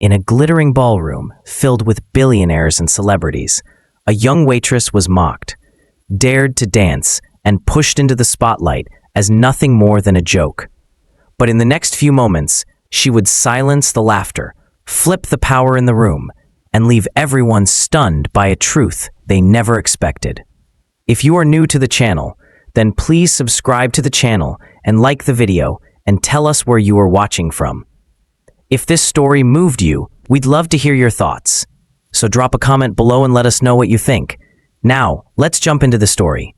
in a glittering ballroom filled with billionaires and celebrities, a young waitress was mocked, dared to dance, and pushed into the spotlight as nothing more than a joke. But in the next few moments, she would silence the laughter, flip the power in the room, and leave everyone stunned by a truth they never expected. If you are new to the channel, then please subscribe to the channel and like the video and tell us where you are watching from. If this story moved you, we'd love to hear your thoughts. So drop a comment below and let us know what you think. Now, let's jump into the story.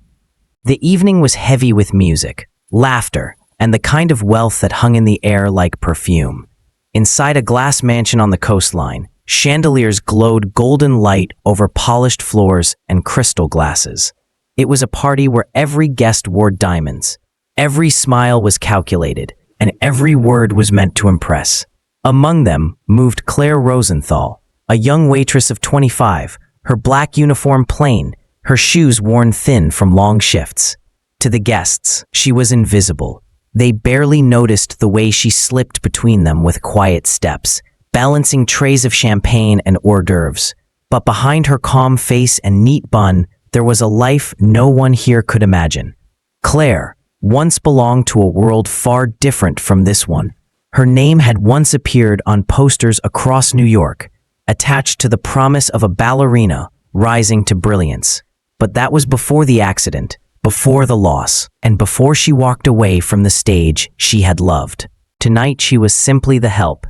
The evening was heavy with music, laughter, and the kind of wealth that hung in the air like perfume. Inside a glass mansion on the coastline, chandeliers glowed golden light over polished floors and crystal glasses. It was a party where every guest wore diamonds. Every smile was calculated, and every word was meant to impress. Among them moved Claire Rosenthal, a young waitress of 25, her black uniform plain, her shoes worn thin from long shifts. To the guests, she was invisible. They barely noticed the way she slipped between them with quiet steps, balancing trays of champagne and hors d'oeuvres. But behind her calm face and neat bun, there was a life no one here could imagine. Claire once belonged to a world far different from this one. Her name had once appeared on posters across New York, attached to the promise of a ballerina rising to brilliance. But that was before the accident, before the loss, and before she walked away from the stage she had loved. Tonight she was simply the help.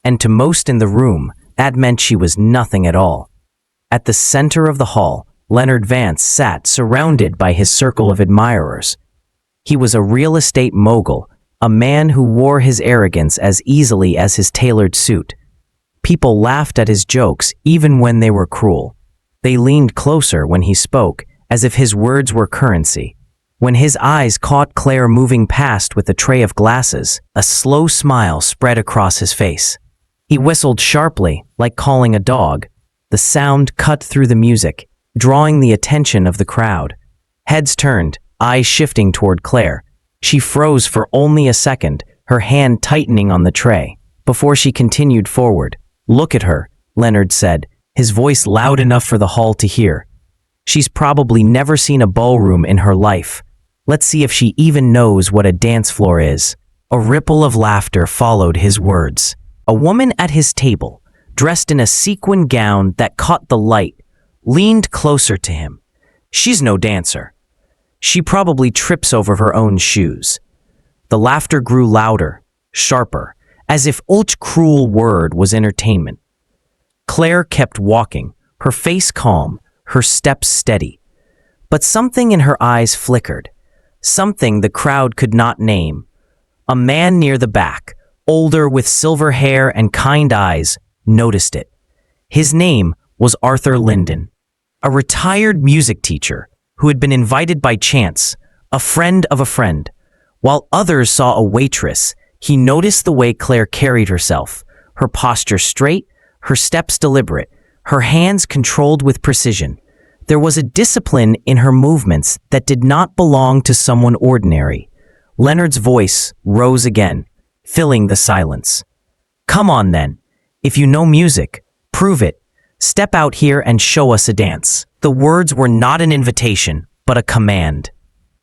And to most in the room, that meant she was nothing at all. At the center of the hall, Leonard Vance sat surrounded by his circle of admirers. He was a real estate mogul, a man who wore his arrogance as easily as his tailored suit. People laughed at his jokes even when they were cruel. They leaned closer when he spoke, as if his words were currency. When his eyes caught Claire moving past with a tray of glasses, a slow smile spread across his face. He whistled sharply, like calling a dog. The sound cut through the music, drawing the attention of the crowd. Heads turned, eyes shifting toward Claire. She froze for only a second, her hand tightening on the tray, before she continued forward. "Look at her," Leonard said, his voice loud enough for the hall to hear. "She's probably never seen a ballroom in her life. Let's see if she even knows what a dance floor is." A ripple of laughter followed his words. A woman at his table, dressed in a sequin gown that caught the light, leaned closer to him. "She's no dancer. She probably trips over her own shoes." The laughter grew louder, sharper, as if each cruel word was entertainment. Claire kept walking, her face calm, her steps steady. But something in her eyes flickered, something the crowd could not name. A man near the back, older with silver hair and kind eyes, noticed it. His name was Arthur Linden, a retired music teacher who had been invited by chance, a friend of a friend. While others saw a waitress, he noticed the way Claire carried herself, her posture straight, her steps deliberate, her hands controlled with precision. There was a discipline in her movements that did not belong to someone ordinary. Leonard's voice rose again, filling the silence. "Come on then. If you know music, prove it. Step out here and show us a dance." The words were not an invitation, but a command.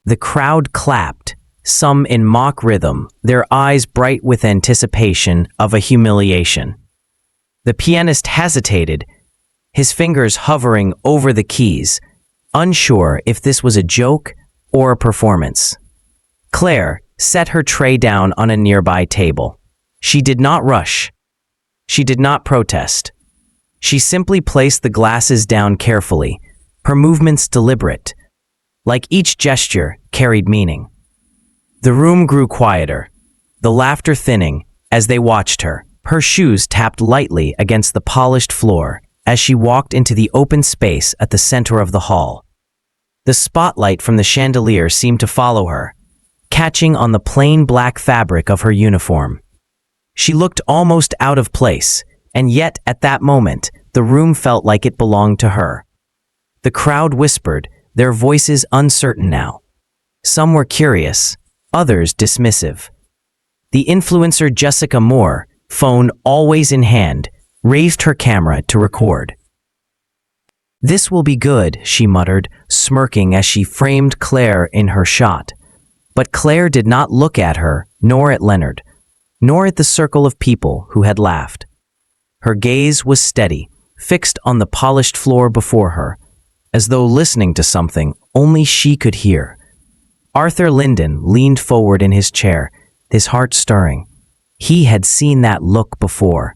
The crowd clapped, some in mock rhythm, their eyes bright with anticipation of a humiliation. The pianist hesitated, his fingers hovering over the keys, unsure if this was a joke or a performance. Claire set her tray down on a nearby table. She did not rush. She did not protest. She simply placed the glasses down carefully, her movements deliberate, like each gesture carried meaning. The room grew quieter, the laughter thinning as they watched her. Her shoes tapped lightly against the polished floor as she walked into the open space at the center of the hall. The spotlight from the chandelier seemed to follow her, catching on the plain black fabric of her uniform. She looked almost out of place, and yet at that moment, the room felt like it belonged to her. The crowd whispered, their voices uncertain now. Some were curious, others dismissive. The influencer Jessica Moore, phone always in hand, raised her camera to record. "This will be good," she muttered, smirking as she framed Claire in her shot. But Claire did not look at her, nor at Leonard, nor at the circle of people who had laughed. Her gaze was steady, fixed on the polished floor before her, as though listening to something only she could hear. Arthur Linden leaned forward in his chair, his heart stirring. He had seen that look before.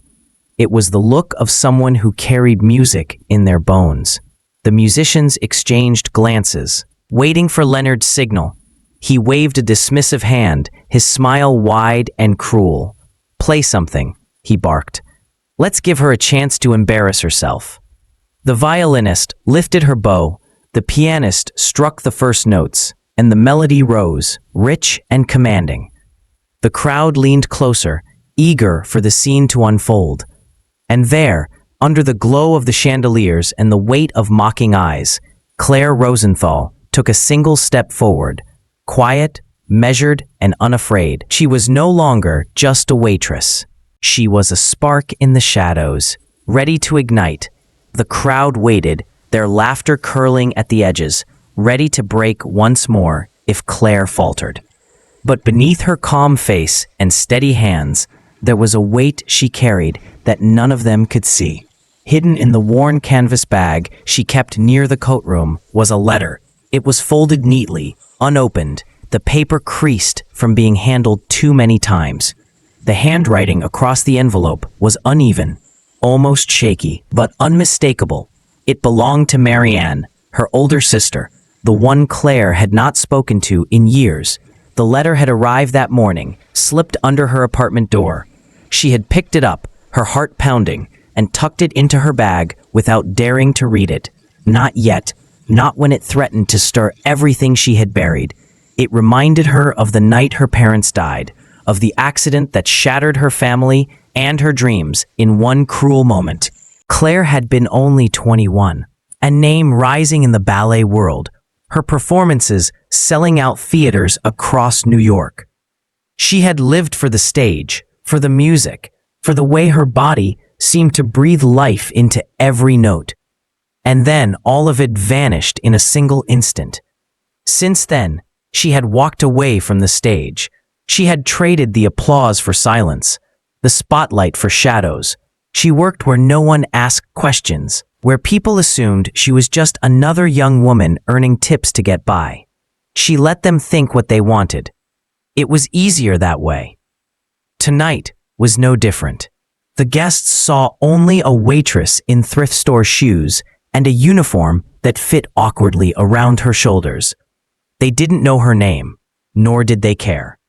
It was the look of someone who carried music in their bones. The musicians exchanged glances, waiting for Leonard's signal. He waved a dismissive hand, his smile wide and cruel. "Play something," he barked. "Let's give her a chance to embarrass herself." The violinist lifted her bow, the pianist struck the first notes, and the melody rose, rich and commanding. The crowd leaned closer, eager for the scene to unfold. And there, under the glow of the chandeliers and the weight of mocking eyes, Claire Rosenthal took a single step forward, quiet, measured, and unafraid. She was no longer just a waitress. She was a spark in the shadows, ready to ignite. The crowd waited, their laughter curling at the edges, ready to break once more if Claire faltered. But beneath her calm face and steady hands, there was a weight she carried that none of them could see. Hidden in the worn canvas bag she kept near the coat-room was a letter. It was folded neatly, unopened, the paper creased from being handled too many times. The handwriting across the envelope was uneven, almost shaky, but unmistakable. It belonged to Marianne, her older sister, the one Claire had not spoken to in years. The letter had arrived that morning, slipped under her apartment door. She had picked it up, her heart pounding, and tucked it into her bag without daring to read it. Not yet, not when it threatened to stir everything she had buried. It reminded her of the night her parents died, of the accident that shattered her family and her dreams in one cruel moment. Claire had been only 21, a name rising in the ballet world, her performances selling out theaters across New York. She had lived for the stage, for the music, for the way her body seemed to breathe life into every note. And then all of it vanished in a single instant. Since then, she had walked away from the stage. She had traded the applause for silence, the spotlight for shadows. She worked where no one asked questions, where people assumed she was just another young woman earning tips to get by. She let them think what they wanted. It was easier that way. Tonight was no different. The guests saw only a waitress in thrift store shoes and a uniform that fit awkwardly around her shoulders. They didn't know her name, nor did they care.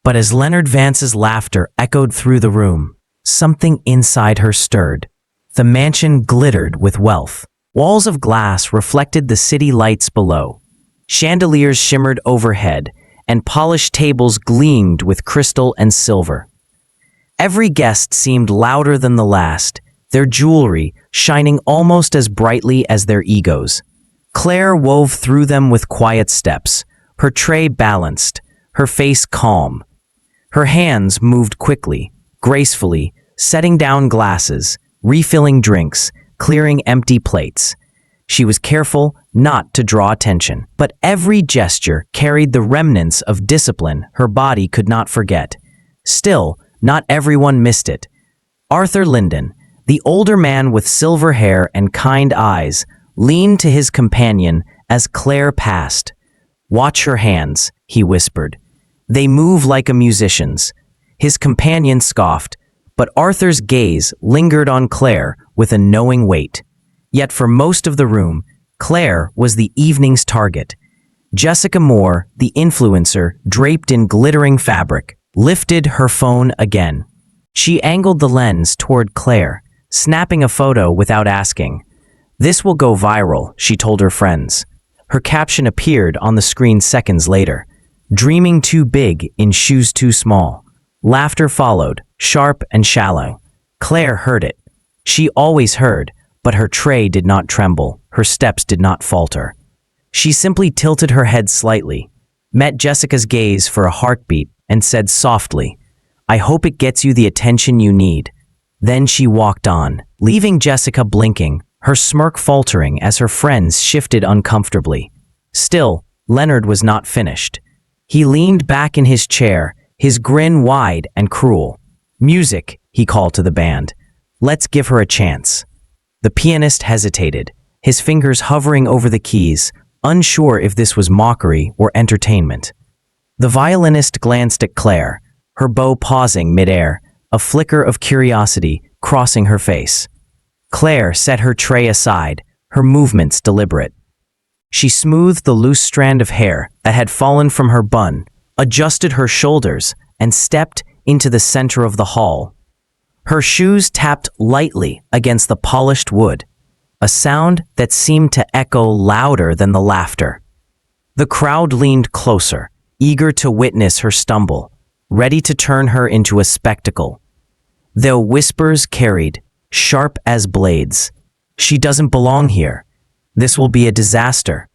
But as Leonard Vance's laughter echoed through the room, something inside her stirred. The mansion glittered with wealth. Walls of glass reflected the city lights below. Chandeliers shimmered overhead, and polished tables gleamed with crystal and silver. Every guest seemed louder than the last, their jewelry shining almost as brightly as their egos. Claire wove through them with quiet steps, her tray balanced, her face calm. Her hands moved quickly, gracefully, setting down glasses, refilling drinks, clearing empty plates. She was careful not to draw attention, but every gesture carried the remnants of discipline her body could not forget. Still, not everyone missed it. Arthur Linden, the older man with silver hair and kind eyes, leaned to his companion as Claire passed. "Watch her hands," he whispered. "They move like a musician's." His companion scoffed, but Arthur's gaze lingered on Claire with a knowing weight. Yet for most of the room, Claire was the evening's target. Jessica Moore, the influencer, draped in glittering fabric, lifted her phone again. She angled the lens toward Claire, snapping a photo without asking. "This will go viral," she told her friends. Her caption appeared on the screen seconds later. "Dreaming too big in shoes too small." Laughter followed, sharp and shallow. Claire heard it. She always heard, but her tray did not tremble, her steps did not falter. She simply tilted her head slightly, met Jessica's gaze for a heartbeat, and said softly, I hope it gets you the attention you need." Then she walked on, leaving Jessica blinking, her smirk faltering as her friends shifted uncomfortably. Still, Leonard was not finished. He leaned back in his chair, his grin wide and cruel. "Music," he called to the band. "Let's give her a chance." The pianist hesitated, his fingers hovering over the keys, unsure if this was mockery or entertainment. The violinist glanced at Claire, her bow pausing midair, a flicker of curiosity crossing her face. Claire set her tray aside, her movements deliberate. She smoothed the loose strand of hair that had fallen from her bun, adjusted her shoulders, and stepped into the center of the hall. Her shoes tapped lightly against the polished wood, a sound that seemed to echo louder than the laughter. The crowd leaned closer, eager to witness her stumble, ready to turn her into a spectacle. Though whispers carried, sharp as blades, "She doesn't belong here. This will be a disaster.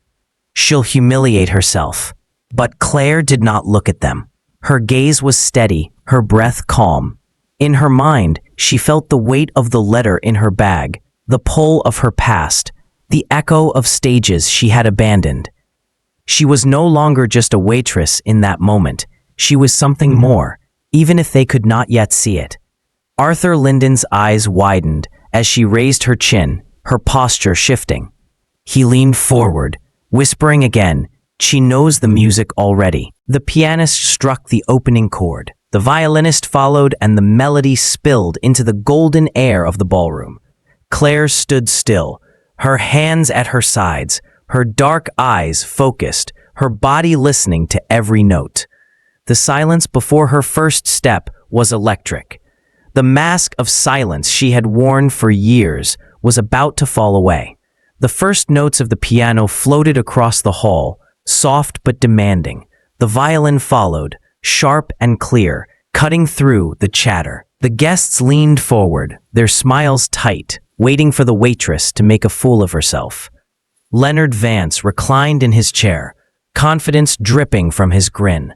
She'll humiliate herself." But Claire did not look at them. Her gaze was steady, her breath calm. In her mind, she felt the weight of the letter in her bag, the pull of her past, the echo of stages she had abandoned. She was no longer just a waitress in that moment. She was something more, even if they could not yet see it. Arthur Linden's eyes widened as she raised her chin, her posture shifting. He leaned forward, whispering again, "She knows the music already." The pianist struck the opening chord. The violinist followed, and the melody spilled into the golden air of the ballroom. Claire stood still, her hands at her sides, her dark eyes focused, her body listening to every note. The silence before her first step was electric. The mask of silence she had worn for years was about to fall away. The first notes of the piano floated across the hall, soft but demanding. The violin followed, sharp and clear, cutting through the chatter. The guests leaned forward, their smiles tight, waiting for the waitress to make a fool of herself. Leonard Vance reclined in his chair, confidence dripping from his grin.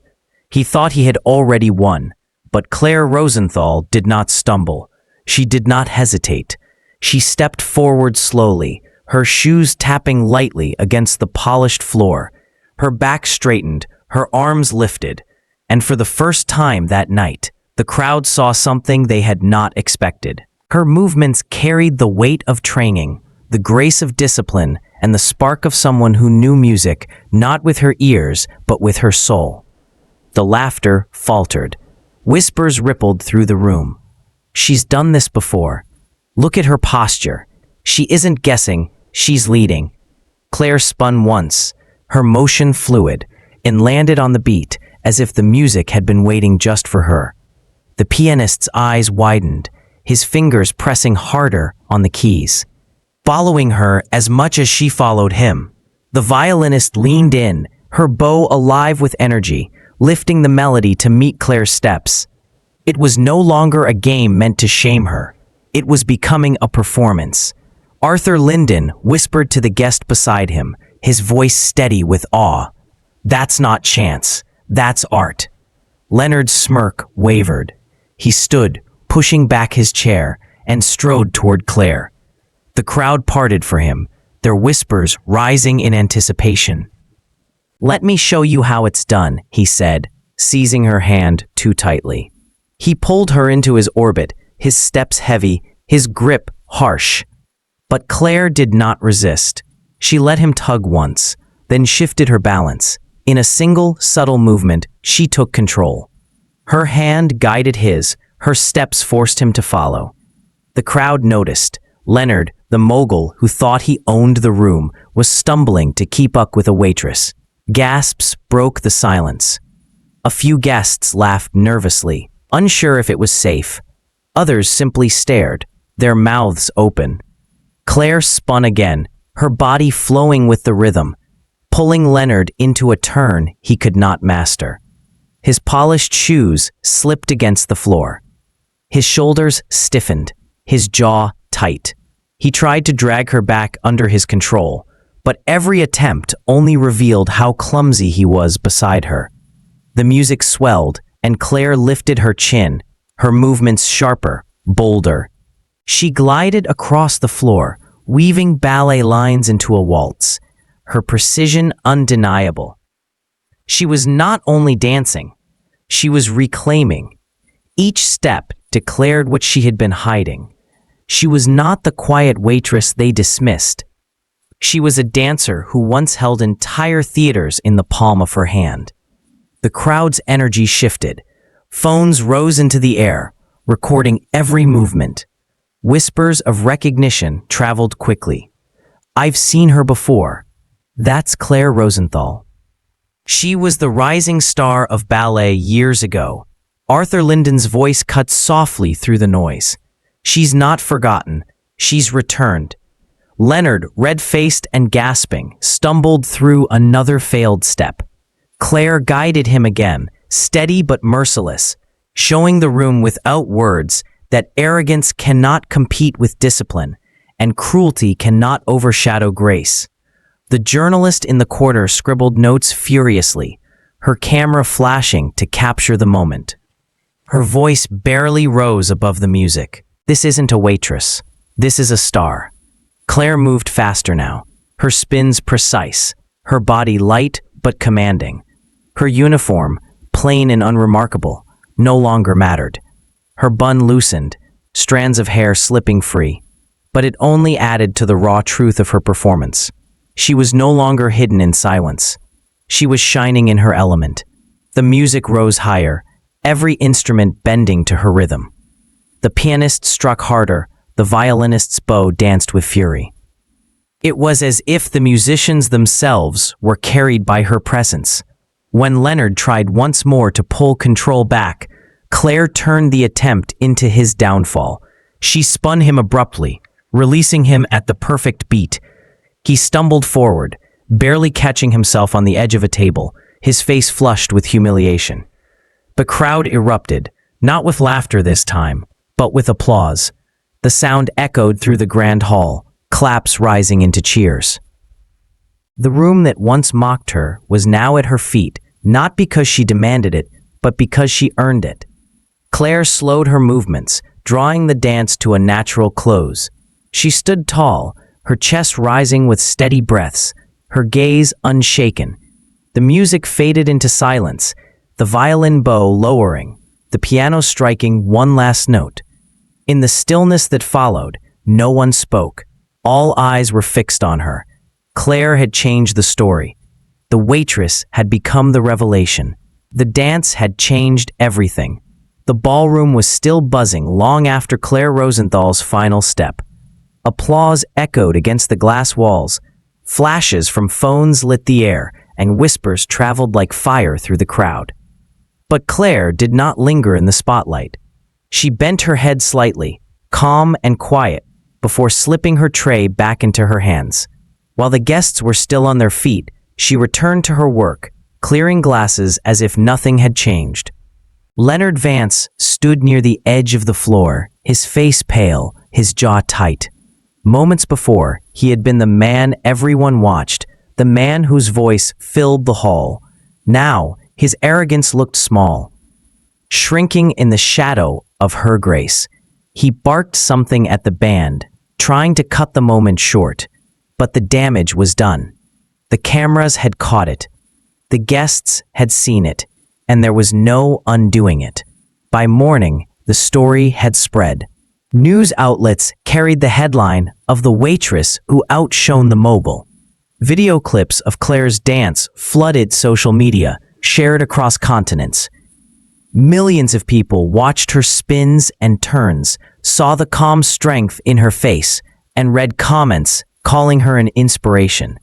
He thought he had already won, but Claire Rosenthal did not stumble. She did not hesitate. She stepped forward slowly, her shoes tapping lightly against the polished floor. Her back straightened, her arms lifted, and for the first time that night, the crowd saw something they had not expected. Her movements carried the weight of training, the grace of discipline, and the spark of someone who knew music, not with her ears, but with her soul. The laughter faltered. Whispers rippled through the room. "She's done this before. Look at her posture. She isn't guessing, she's leading." Claire spun once, her motion fluid, and landed on the beat as if the music had been waiting just for her. The pianist's eyes widened, his fingers pressing harder on the keys, following her as much as she followed him. The violinist leaned in, her bow alive with energy, lifting the melody to meet Claire's steps. It was no longer a game meant to shame her. It was becoming a performance. Arthur Linden whispered to the guest beside him, his voice steady with awe. "That's not chance. That's art." Leonard's smirk wavered. He stood, pushing back his chair, and strode toward Claire. The crowd parted for him, their whispers rising in anticipation. "Let me show you how it's done," he said, seizing her hand too tightly. He pulled her into his orbit, his steps heavy, his grip harsh. But Claire did not resist. She let him tug once, then shifted her balance. In a single, subtle movement, she took control. Her hand guided his, her steps forced him to follow. The crowd noticed. Leonard, the mogul who thought he owned the room, was stumbling to keep up with a waitress. Gasps broke the silence. A few guests laughed nervously, unsure if it was safe. Others simply stared, their mouths open. Claire spun again, her body flowing with the rhythm, pulling Leonard into a turn he could not master. His polished shoes slipped against the floor. His shoulders stiffened, his jaw tight. He tried to drag her back under his control, but every attempt only revealed how clumsy he was beside her. The music swelled, and Claire lifted her chin, her movements sharper, bolder. She glided across the floor, weaving ballet lines into a waltz, her precision undeniable. She was not only dancing, she was reclaiming. Each step declared what she had been hiding. She was not the quiet waitress they dismissed. She was a dancer who once held entire theaters in the palm of her hand. The crowd's energy shifted. Phones rose into the air, recording every movement. Whispers of recognition traveled quickly. "I've seen her before. That's Claire Rosenthal. She was the rising star of ballet years ago." Arthur Linden's voice cut softly through the noise. "She's not forgotten. She's returned." Leonard, red-faced and gasping, stumbled through another failed step. Claire guided him again, steady but merciless, showing the room without words that arrogance cannot compete with discipline, and cruelty cannot overshadow grace. The journalist in the corner scribbled notes furiously, her camera flashing to capture the moment. Her voice barely rose above the music. "This isn't a waitress. This is a star." Claire moved faster now, her spins precise, her body light but commanding. Her uniform, plain and unremarkable, no longer mattered. Her bun loosened, strands of hair slipping free, but it only added to the raw truth of her performance. She was no longer hidden in silence. She was shining in her element. The music rose higher, every instrument bending to her rhythm. The pianist struck harder, the violinist's bow danced with fury. It was as if the musicians themselves were carried by her presence. When Leonard tried once more to pull control back, Claire turned the attempt into his downfall. She spun him abruptly, releasing him at the perfect beat. He stumbled forward, barely catching himself on the edge of a table, his face flushed with humiliation. The crowd erupted, not with laughter this time, but with applause. The sound echoed through the grand hall, claps rising into cheers. The room that once mocked her was now at her feet, not because she demanded it, but because she earned it. Claire slowed her movements, drawing the dance to a natural close. She stood tall, her chest rising with steady breaths, her gaze unshaken. The music faded into silence, the violin bow lowering, the piano striking one last note. In the stillness that followed, no one spoke. All eyes were fixed on her. Claire had changed the story. The waitress had become the revelation. The dance had changed everything. The ballroom was still buzzing long after Claire Rosenthal's final step. Applause echoed against the glass walls. Flashes from phones lit the air, and whispers traveled like fire through the crowd. But Claire did not linger in the spotlight. She bent her head slightly, calm and quiet, before slipping her tray back into her hands. While the guests were still on their feet, she returned to her work, clearing glasses as if nothing had changed. Leonard Vance stood near the edge of the floor, his face pale, his jaw tight. Moments before, he had been the man everyone watched, the man whose voice filled the hall. Now, his arrogance looked small, shrinking in the shadow of her grace. He barked something at the band, trying to cut the moment short, but the damage was done. The cameras had caught it. The guests had seen it, and there was no undoing it. By morning, the story had spread. News outlets carried the headline of the waitress who outshone the mogul. Video clips of Claire's dance flooded social media, shared across continents. Millions of people watched her spins and turns, saw the calm strength in her face, and read comments calling her an inspiration.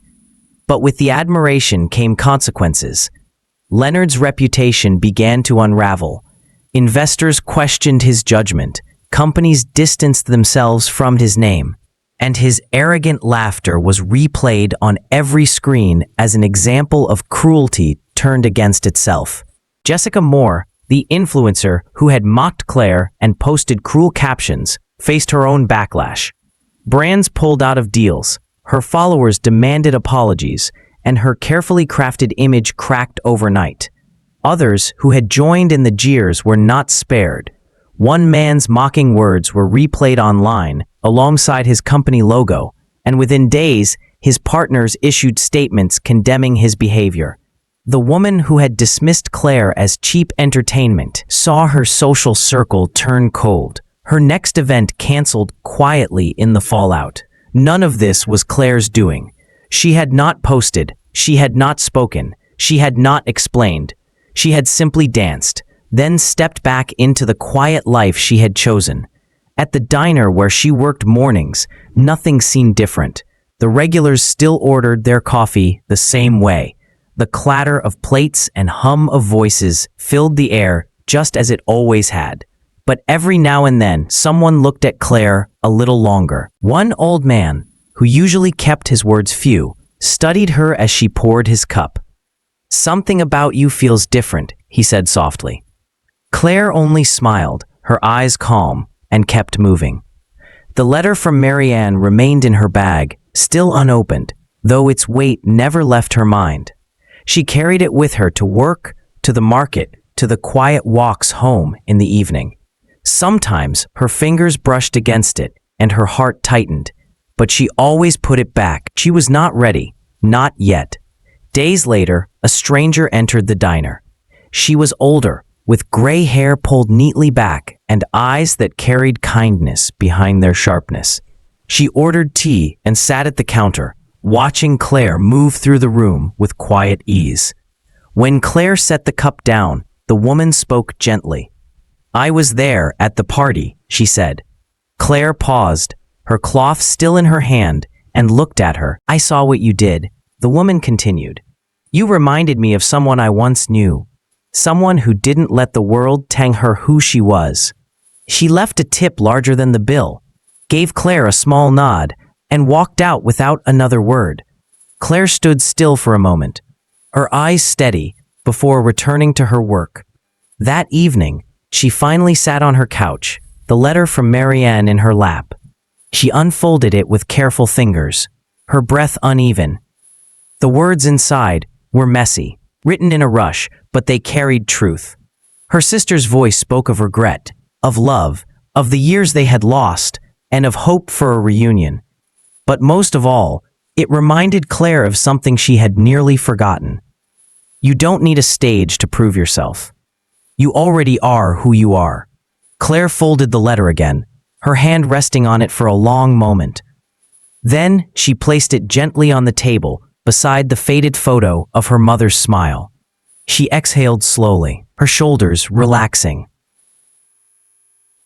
But with the admiration came consequences. Leonard's reputation began to unravel. Investors questioned his judgment, companies distanced themselves from his name, and his arrogant laughter was replayed on every screen as an example of cruelty turned against itself. Jessica Moore, the influencer who had mocked Claire and posted cruel captions, faced her own backlash. Brands pulled out of deals, her followers demanded apologies, and her carefully crafted image cracked overnight. Others, who had joined in the jeers, were not spared. One man's mocking words were replayed online alongside his company logo, and within days, his partners issued statements condemning his behavior. The woman who had dismissed Claire as cheap entertainment saw her social circle turn cold. Her next event canceled quietly in the fallout. None of this was Claire's doing. She had not posted, she had not spoken, she had not explained. She had simply danced, then stepped back into the quiet life she had chosen. At the diner where she worked mornings, nothing seemed different. The regulars still ordered their coffee the same way. The clatter of plates and hum of voices filled the air just as it always had. But every now and then, someone looked at Claire a little longer. One old man, who usually kept his words few, studied her as she poured his cup. "Something about you feels different," he said softly. Claire only smiled, her eyes calm, and kept moving. The letter from Marianne remained in her bag, still unopened, though its weight never left her mind. She carried it with her to work, to the market, to the quiet walks home in the evening. Sometimes her fingers brushed against it and her heart tightened, but she always put it back. She was not ready, not yet. Days later, a stranger entered the diner. She was older, with gray hair pulled neatly back and eyes that carried kindness behind their sharpness. She ordered tea and sat at the counter, watching Claire move through the room with quiet ease. When Claire set the cup down, the woman spoke gently. "I was there at the party," she said. Claire paused, her cloth still in her hand, and looked at her. "I saw what you did," the woman continued. "You reminded me of someone I once knew. Someone who didn't let the world tell her who she was. She left a tip larger than the bill, gave Claire a small nod, and walked out without another word." Claire stood still for a moment, her eyes steady, before returning to her work. That evening, she finally sat on her couch, the letter from Marianne in her lap. She unfolded it with careful fingers, her breath uneven. The words inside were messy, written in a rush, but they carried truth. Her sister's voice spoke of regret, of love, of the years they had lost, and of hope for a reunion. But most of all, it reminded Claire of something she had nearly forgotten. You don't need a stage to prove yourself. You already are who you are. Claire folded the letter again, her hand resting on it for a long moment. Then she placed it gently on the table, beside the faded photo of her mother's smile. She exhaled slowly, her shoulders relaxing.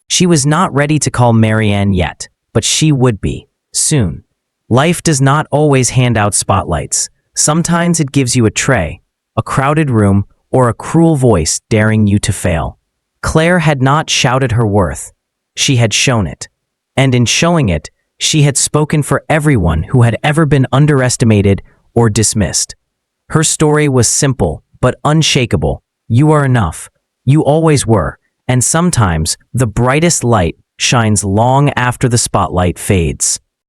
She was not ready to call Marianne yet, but she would be, soon. Life does not always hand out spotlights. Sometimes it gives you a tray, a crowded room, or a cruel voice daring you to fail. Claire had not shouted her worth. She had shown it. And in showing it, she had spoken for everyone who had ever been underestimated or dismissed. Her story was simple, but unshakable. You are enough. You always were. And sometimes, the brightest light shines long after the spotlight fades.